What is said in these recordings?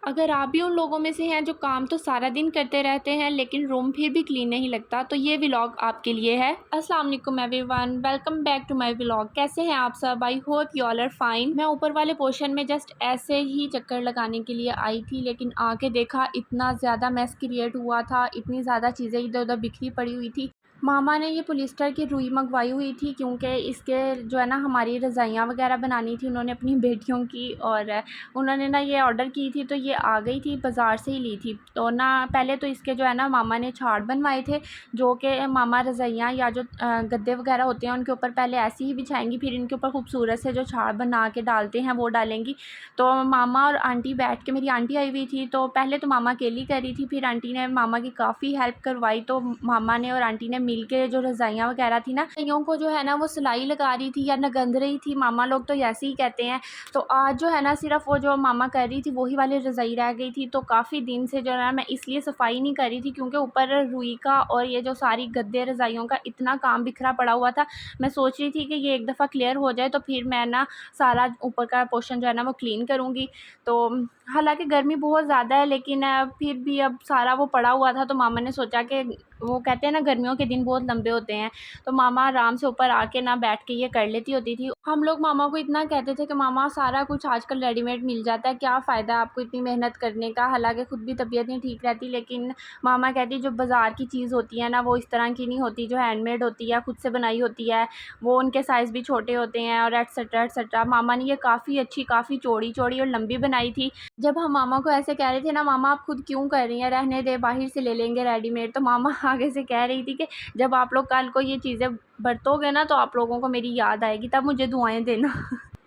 अगर आप भी उन लोगों में से हैं जो काम तो सारा दिन करते रहते हैं लेकिन रूम फिर भी क्लीन नहीं लगता, तो ये व्लॉग आपके लिए है। अस्सलाम वालेकुम everyone, welcome back to my vlog. कैसे हैं आप सब? I hope you all are fine. मैं ऊपर वाले पोर्शन में जस्ट ऐसे ही चक्कर लगाने के लिए आई थी, लेकिन आके देखा इतना ज़्यादा मैस क्रिएट हुआ था, इतनी ज़्यादा चीज़ें इधर उधर बिखरी पड़ी हुई थी। मामा ने ये पॉलिस्टर की रुई मंगवाई हुई थी, क्योंकि इसके जो है ना हमारी रज़ाइयाँ वगैरह बनानी थी उन्होंने अपनी बेटियों की, और उन्होंने ना ये ऑर्डर की थी तो ये आ गई थी, बाज़ार से ही ली थी। तो ना पहले तो इसके जो है ना मामा ने छाड़ बनवाए थे, जो कि मामा रज़ाइयाँ या जो गद्दे वगैरह होते हैं उनके ऊपर पहले ऐसे ही बिछाएंगी, फिर इनके ऊपर खूबसूरत से जो छाड़ बना के डालते हैं वो डालेंगी। तो मामा और आंटी बैठ के, मेरी आंटी आई हुई थी, तो पहले तो मामा अकेली कर रही थी, फिर आंटी ने मामा की काफ़ी हेल्प करवाई। तो मामा ने और आंटी ने मिल के जो रज़ाइयाँ वगैरह थी ना, कईयों को जो है ना वो सिलाई लगा रही थी या नगंद रही थी, मामा लोग तो ऐसे ही कहते हैं। तो आज जो है ना सिर्फ वो जो मामा कर रही थी वही वाली रज़ाई रह गई थी। तो काफ़ी दिन से जो है ना मैं इसलिए सफाई नहीं कर रही थी, क्योंकि ऊपर रुई का और ये जो सारी गद्दे रज़ाइयों का इतना काम बिखरा पड़ा हुआ था। मैं सोच रही थी कि ये एक दफ़ा क्लियर हो जाए तो फिर मैं ना सारा ऊपर का पोर्शन जो है ना वो क्लीन करूँगी। तो हालांकि गर्मी बहुत ज़्यादा है, लेकिन फिर भी अब सारा वो पड़ा हुआ था, तो मामा ने सोचा कि वो कहते हैं ना गर्मियों के दिन बहुत लंबे होते हैं, तो मामा आराम से ऊपर आके ना बैठ के ये कर लेती होती थी। हम लोग मामा को इतना कहते थे कि मामा सारा कुछ आजकल रेडीमेड मिल जाता है, क्या फ़ायदा है आपको इतनी मेहनत करने का। हालांकि खुद भी तबीयत नहीं ठीक रहती, लेकिन मामा कहती जो बाज़ार की चीज़ होती है ना वो इस तरह की नहीं होती, जो हैंडमेड होती है, खुद से बनाई होती है, वो उनके साइज़ भी छोटे होते हैं और एट्सेट्रा एट्सेट्रा। मामा ने ये काफ़ी अच्छी, काफ़ी चौड़ी चौड़ी और लंबी बनाई थी। जब हम मामा को ऐसे कह रहे थे ना, मामा आप खुद क्यों कर रही हैं, रहने दे, बाहर से ले लेंगे रेडीमेड, तो मामा आगे से कह रही थी कि जब आप लोग कल को ये चीज़ें बरतोगे ना तो आप लोगों को मेरी याद आएगी, तब मुझे दुआएं देना।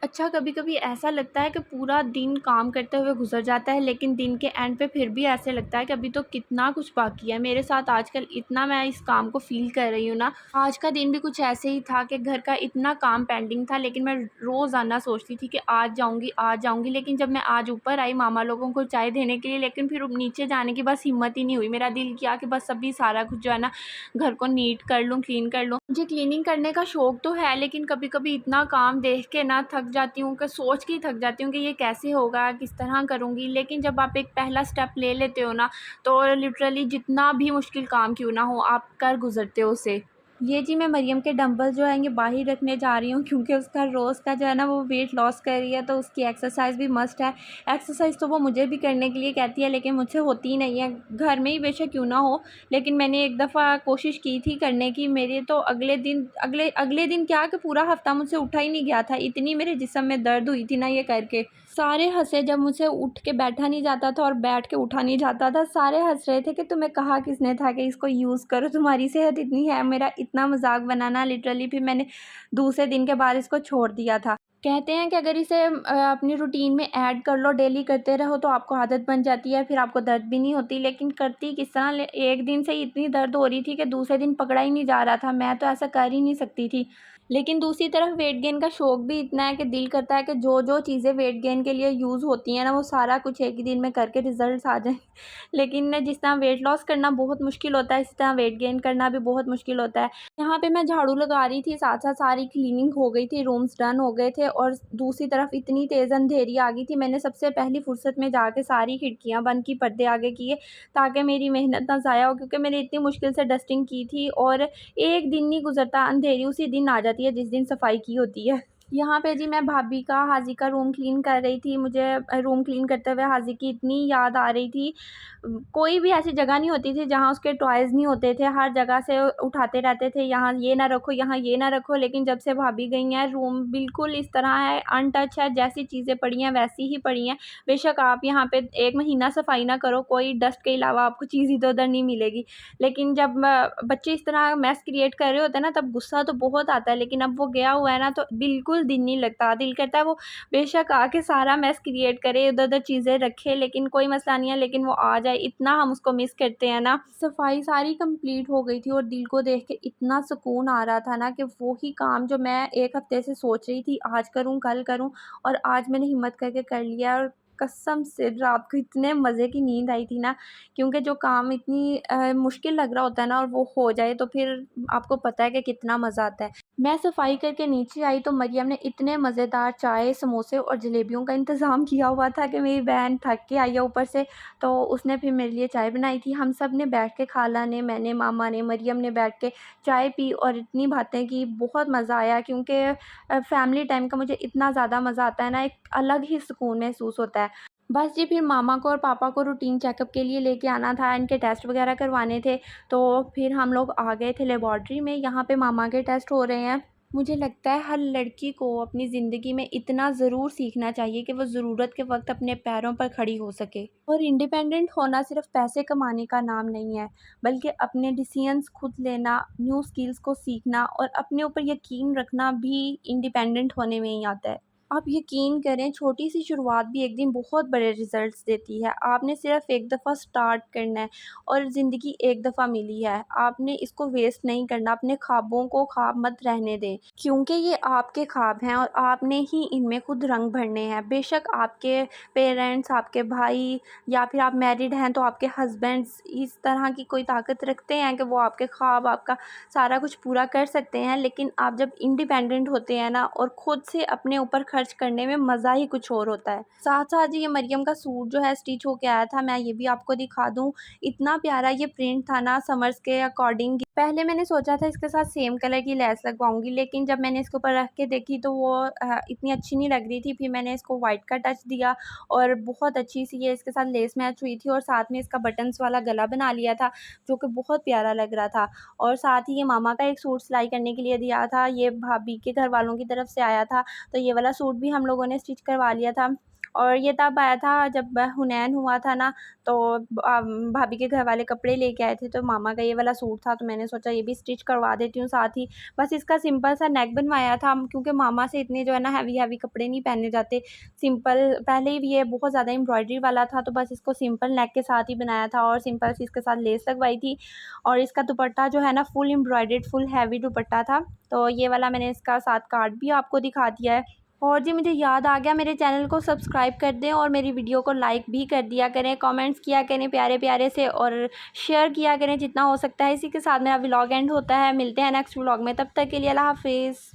अच्छा, कभी कभी ऐसा लगता है कि पूरा दिन काम करते हुए गुजर जाता है, लेकिन दिन के एंड पे फिर भी ऐसे लगता है कि अभी तो कितना कुछ बाकी है। मेरे साथ आजकल इतना मैं इस काम को फील कर रही हूँ ना, आज का दिन भी कुछ ऐसे ही था कि घर का इतना काम पेंडिंग था, लेकिन मैं रोज़ाना सोचती थी कि आज जाऊँगी, लेकिन जब मैं आज ऊपर आई मामा लोगों को चाय देने के लिए, लेकिन फिर नीचे जाने की बस हिम्मत ही नहीं हुई। मेरा दिल किया कि बस अभी सारा कुछ जो है ना घर को नीट कर लूँ, क्लीन कर लूँ। मुझे क्लीनिंग करने का शौक़ तो है, लेकिन कभी कभी इतना काम देख के ना थक जाती हूँ, कि सोच के ही थक जाती हूँ कि ये कैसे होगा, किस तरह करूँगी। लेकिन जब आप एक पहला स्टेप ले लेते हो ना, तो लिटरली जितना भी मुश्किल काम क्यों ना हो आप कर गुजरते हो उसे। ये जी मैं मरियम के डंबल जो है ये बाहर रखने जा रही हूँ, क्योंकि उसका रोज़ का जो है ना वो वेट लॉस कर रही है, तो उसकी एक्सरसाइज भी मस्ट है। एक्सरसाइज तो वो मुझे भी करने के लिए कहती है, लेकिन मुझसे होती ही नहीं है, घर में ही बेशक क्यों ना हो। लेकिन मैंने एक दफ़ा कोशिश की थी करने की, मेरे तो अगले दिन क्या कि पूरा हफ्ता मुझसे उठा ही नहीं गया था, इतनी मेरे जिस्म में दर्द हुई थी ना ये करके। सारे हंसे जब मुझसे उठ के बैठा नहीं जाता था और बैठ के उठा नहीं जाता था, सारे हंस रहे थे कि तुम्हें कहा किसने था कि इसको यूज़ करो, तुम्हारी सेहत इतनी है। मेरा इतना मजाक बनाना, लिटरली फिर मैंने दूसरे दिन के बाद इसको छोड़ दिया था। कहते हैं कि अगर इसे अपनी रूटीन में ऐड कर लो, डेली करते रहो, तो आपको आदत बन जाती है, फिर आपको दर्द भी नहीं होती। लेकिन करती किस तरह, एक दिन से ही इतनी दर्द हो रही थी कि दूसरे दिन पकड़ा ही नहीं जा रहा था, मैं तो ऐसा कर ही नहीं सकती थी। लेकिन दूसरी तरफ वेट गेन का शौक भी इतना है कि दिल करता है कि जो जो चीज़ें वेट गेन के लिए यूज़ होती हैं ना वो सारा कुछ एक ही दिन में करके रिजल्ट्स आ जाएं। लेकिन जिस तरह वेट लॉस करना बहुत मुश्किल होता है, इसी तरह वेट गेन करना भी बहुत मुश्किल होता है। यहाँ पे मैं झाड़ू लगा रही थी, साथ साथ सारी क्लीनिंग हो गई थी, रूम्स डन हो गए थे, और दूसरी तरफ इतनी तेज़ अंधेरी आ गई थी, मैंने सबसे पहली फुर्सत में जाके सारी खिड़कियाँ बंद की, पर्दे आगे किए, ताकि मेरी मेहनत ना ज़ाया हो, क्योंकि मैंने इतनी मुश्किल से डस्टिंग की थी, और एक दिन नहीं गुजरता अंधेरी उसी दिन आ जाती है जिस दिन सफाई की होती है। यहाँ पे जी मैं भाभी का, हाजी का रूम क्लीन कर रही थी। मुझे रूम क्लीन करते हुए हाजी की इतनी याद आ रही थी। कोई भी ऐसी जगह नहीं होती थी जहाँ उसके टॉयज़ नहीं होते थे, हर जगह से उठाते रहते थे, यहाँ ये ना रखो, यहाँ ये ना रखो। लेकिन जब से भाभी गई हैं, रूम बिल्कुल इस तरह है, अनटच है, जैसी चीज़ें पड़ी हैं वैसी ही पड़ी हैं। बेशक आप यहाँ पे 1 महीना सफाई ना करो, कोई डस्ट के अलावा आपको चीज़ इधर-उधर नहीं मिलेगी। लेकिन जब बच्चे इस तरह मैस क्रिएट कर रहे होते हैं ना, तब गुस्सा तो बहुत आता है, लेकिन अब वो गया हुआ है ना तो बिल्कुल दिन नहीं लगता। दिल करता है वो बेशक आके सारा मैस क्रिएट करे, इधर-उधर चीज़ें रखे, लेकिन कोई मसला नहीं है, लेकिन वो आ जाए, इतना हम उसको मिस करते हैं ना। सफाई सारी कंप्लीट हो गई थी और दिल को देख के इतना सुकून आ रहा था ना कि वो ही काम जो मैं 1 हफ्ते से सोच रही थी आज करूँ, कल करूँ, और आज मैंने हिम्मत करके कर लिया। और कसम से रात को इतने मज़े की नींद आई थी ना, क्योंकि जो काम इतनी मुश्किल लग रहा होता है ना और वो हो जाए तो फिर आपको पता है कि कितना मज़ा आता है। मैं सफाई करके नीचे आई तो मरियम ने इतने मज़ेदार चाय, समोसे और जलेबियों का इंतज़ाम किया हुआ था कि मेरी बहन थक के आई है ऊपर से, तो उसने फिर मेरे लिए चाय बनाई थी। हम सब ने बैठ के, खाला ने, मैंने, मामा ने, मरियम ने बैठ के चाय पी और इतनी बातें की, बहुत मज़ा आया क्योंकि फैमिली टाइम का मुझे इतना ज़्यादा मज़ा आता है ना, एक अलग ही सुकून महसूस होता है। बस जी, फिर मामा को और पापा को रूटीन चेकअप के लिए लेके आना था, इनके टेस्ट वग़ैरह करवाने थे, तो फिर हम लोग आ गए थे लेबॉर्ट्री में। यहाँ पे मामा के टेस्ट हो रहे हैं। मुझे लगता है हर लड़की को अपनी ज़िंदगी में इतना ज़रूर सीखना चाहिए कि वो ज़रूरत के वक़्त अपने पैरों पर खड़ी हो सके। और इंडिपेंडेंट होना सिर्फ़ पैसे कमाने का नाम नहीं है, बल्कि अपने डिसीज़न्स खुद लेना, न्यू स्किल्स को सीखना और अपने ऊपर यकीन रखना भी इंडिपेंडेंट होने में ही आता है। आप यकीन करें, छोटी-सी शुरुआत भी एक दिन बहुत बड़े रिज़ल्ट्स देती है। आपने सिर्फ़ एक दफ़ा स्टार्ट करना है और ज़िंदगी एक दफ़ा मिली है। आपने इसको वेस्ट नहीं करना, अपने ख्वाबों को ख्वाब मत रहने दें, क्योंकि ये आपके ख्वाब हैं और आपने ही इनमें खुद रंग भरने हैं। बेशक आपके पेरेंट्स, आपके भाई या फिर आप मैरिड हैं तो आपके हस्बैंड्स इस तरह की कोई ताकत रखते हैं कि वो आपके ख्वाब, आपका सारा कुछ पूरा कर सकते हैं। लेकिन आप जब इंडिपेंडेंट होते हैं ना और खुद से अपने ऊपर खर्च करने में मज़ा ही कुछ और होता है। साथ-साथ ये मरियम का सूट जो है स्टिच होके आया था, मैं ये भी आपको दिखा दूँ। इतना प्यारा ये प्रिंट था ना, समर्स के अकॉर्डिंग। पहले मैंने सोचा था इसके साथ सेम कलर की लेस लगवाऊँगी, लेकिन जब मैंने इसके ऊपर रख के देखी तो वो इतनी अच्छी नहीं लग रही थी। फिर मैंने इसको व्हाइट का टच दिया और बहुत अच्छी-सी ये इसके साथ लेस मैच हुई थी और साथ में इसका बटन्स वाला गला बना लिया था, जो कि बहुत प्यारा लग रहा था। और साथ ही ये मामा का एक सूट सिलाई करने के लिए दिया था, ये भाभी के घर वालों की तरफ से आया था, तो ये वाला सूट भी हम लोगों ने स्टिच करवा लिया था। और ये तब आया था जब हुनैन हुआ था ना, तो भाभी के घर वाले कपड़े लेके आए थे, तो मामा का ये वाला सूट था, तो मैंने सोचा ये भी स्टिच करवा देती हूँ साथ ही। बस इसका सिंपल सा नेक बनवाया था, क्योंकि मामा से इतने जो है ना हैवी कपड़े नहीं पहने जाते। सिंपल, पहले ही ये बहुत ज़्यादा एम्ब्रॉयडरी वाला था, तो बस इसको सिंपल नेक के साथ ही बनाया था और सिंपल सी इसके साथ लेस लगवाई थी। और इसका दुपट्टा जो है ना फुल एम्ब्रॉयडर्ड, फुल हैवी दुपट्टा था। तो ये वाला मैंने इसका साथ कार्ड भी आपको दिखा दिया है। और जी, मुझे याद आ गया, मेरे चैनल को सब्सक्राइब कर दें और मेरी वीडियो को लाइक भी कर दिया करें, कमेंट्स किया करें प्यारे-प्यारे से और शेयर किया करें जितना हो सकता है। इसी के साथ मेरा व्लॉग एंड होता है। मिलते हैं नेक्स्ट व्लॉग में, तब तक के लिए अल्लाह हाफ़िज़।